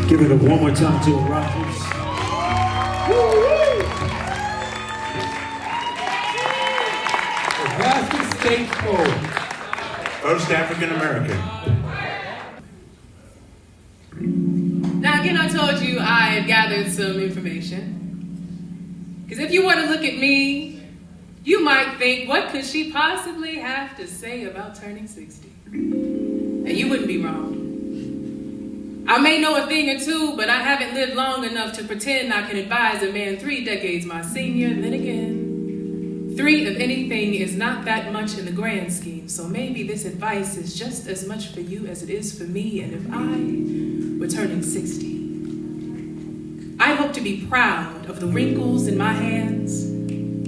Give it up one more time to Rogers. Nebraska State Fold. First African American. Now again, I told you I had gathered some information. Because if you were to look at me, you might think, what could she possibly have to say about turning 60? And you wouldn't be wrong. I may know a thing or two, but I haven't lived long enough to pretend I can advise a man 3 decades my senior. Then again, 3 of anything is not that much in the grand scheme, so maybe this advice is just as much for you as it is for me. And if I were turning 60, I hope to be proud of the wrinkles in my hands,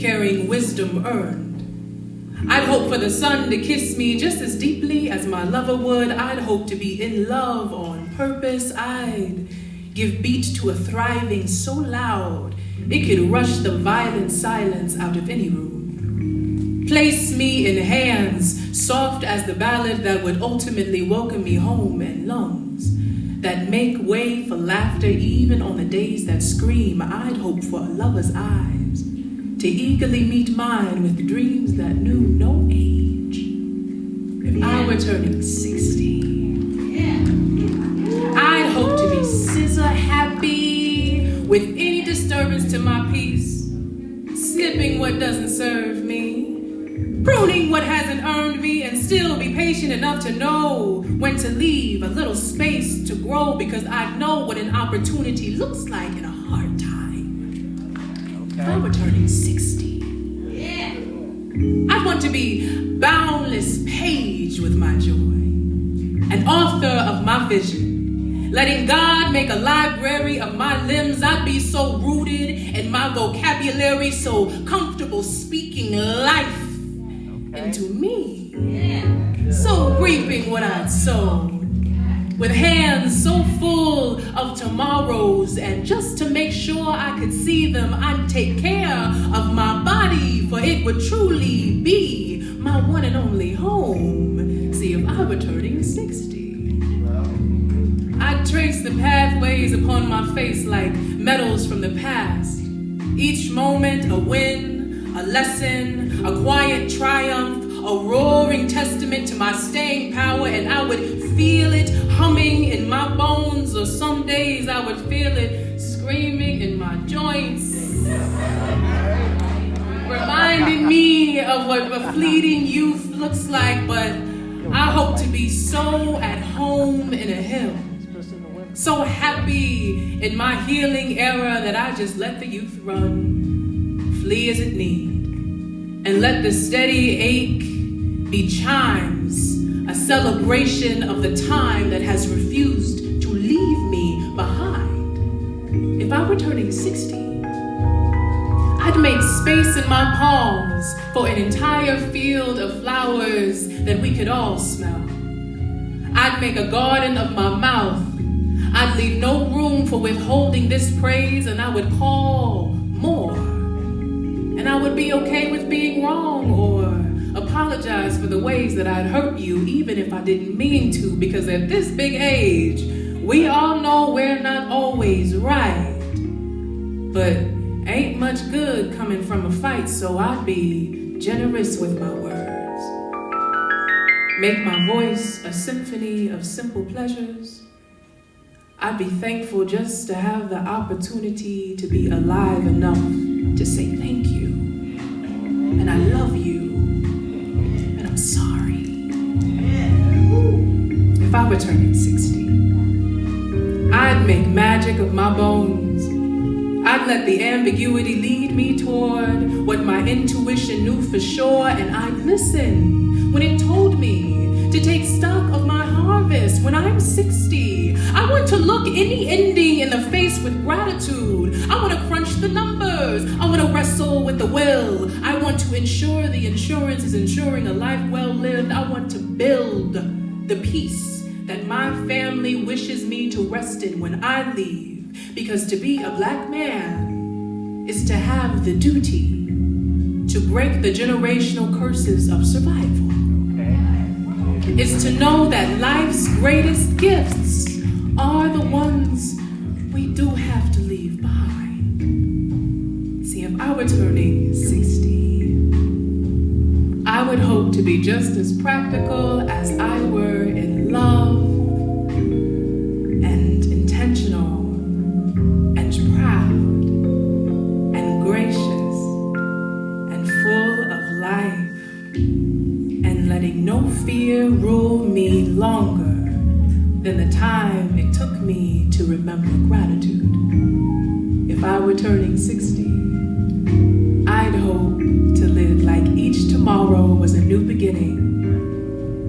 carrying wisdom earned. I'd hope for the sun to kiss me just as deeply as my lover would. I'd hope to be in love on purpose. I'd give beat to a thriving so loud it could rush the violent silence out of any room. Place me in hands soft as the ballad that would ultimately welcome me home, and lungs that make way for laughter even on the days that scream. I'd hope for a lover's eyes to eagerly meet mine with dreams that knew no age. If I were turning 60, I'd hope to be scissor happy with any disturbance to my peace, snipping what doesn't serve me, pruning what hasn't earned me, and still be patient enough to know when to leave a little space to grow, because I know what an opportunity looks like in a hard time. If I were turning 60, I'd want to be boundless page with my joy, an author of my vision, letting God make a library of my limbs. I'd be so rooted in my vocabulary, so comfortable speaking life into me, so reaping what I'd sown, with hands so full of tomorrows. And just to make sure I could see them, I'd take care of my body, for it would truly be my one and only home. See, if I were turning 60, I'd trace the pathways upon my face like medals from the past. Each moment a win, a lesson, a quiet triumph, a roaring testament to my staying power. And I would feel it humming in my bones, or some days I would feel it screaming in my joints, reminding me of what a fleeting youth looks like. But I hope to be so at home in a hill, so happy in my healing era that I just let the youth run, flee as it need, and let the steady ache be chimes, a celebration of the time that has refused to leave me behind. If I were turning 60, I'd make space in my palms for an entire field of flowers that we could all smell. I'd make a garden of my mouth. I'd leave no room for withholding this praise, and I would call more. And I would be okay with being wrong, or apologize for the ways that I'd hurt you, even if I didn't mean to, because at this big age, we all know we're not always right. But ain't much good coming from a fight, so I'd be generous with my words. Make my voice a symphony of simple pleasures. I'd be thankful just to have the opportunity to be alive enough to say thank you, and I love you, and I'm sorry. If I were turning 60, I'd make magic of my bones. I'd let the ambiguity lead me toward what my intuition knew for sure, and I'd listen when it told me to take stock of my harvest. When I'm 60, I want to look any ending in the face with gratitude. I want to crunch the numbers. I want to wrestle with the will. I want to ensure the insurance is ensuring a life well lived. I want to build the peace that my family wishes me to rest in when I leave. Because to be a black man is to have the duty to break the generational curses of survival. Is to know that life's greatest gifts are the ones we do have to leave behind. See, if I were turning 60, I would hope to be just as practical as I were in love and intentional and proud and gracious and full of life and letting no fear rule me longer than the time it took me to remember gratitude. If I were turning 60, I'd hope to live like each tomorrow was a new beginning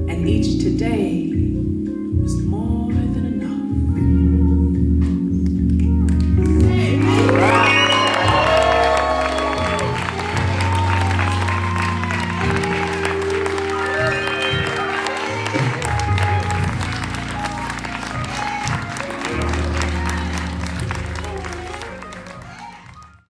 and each today was more than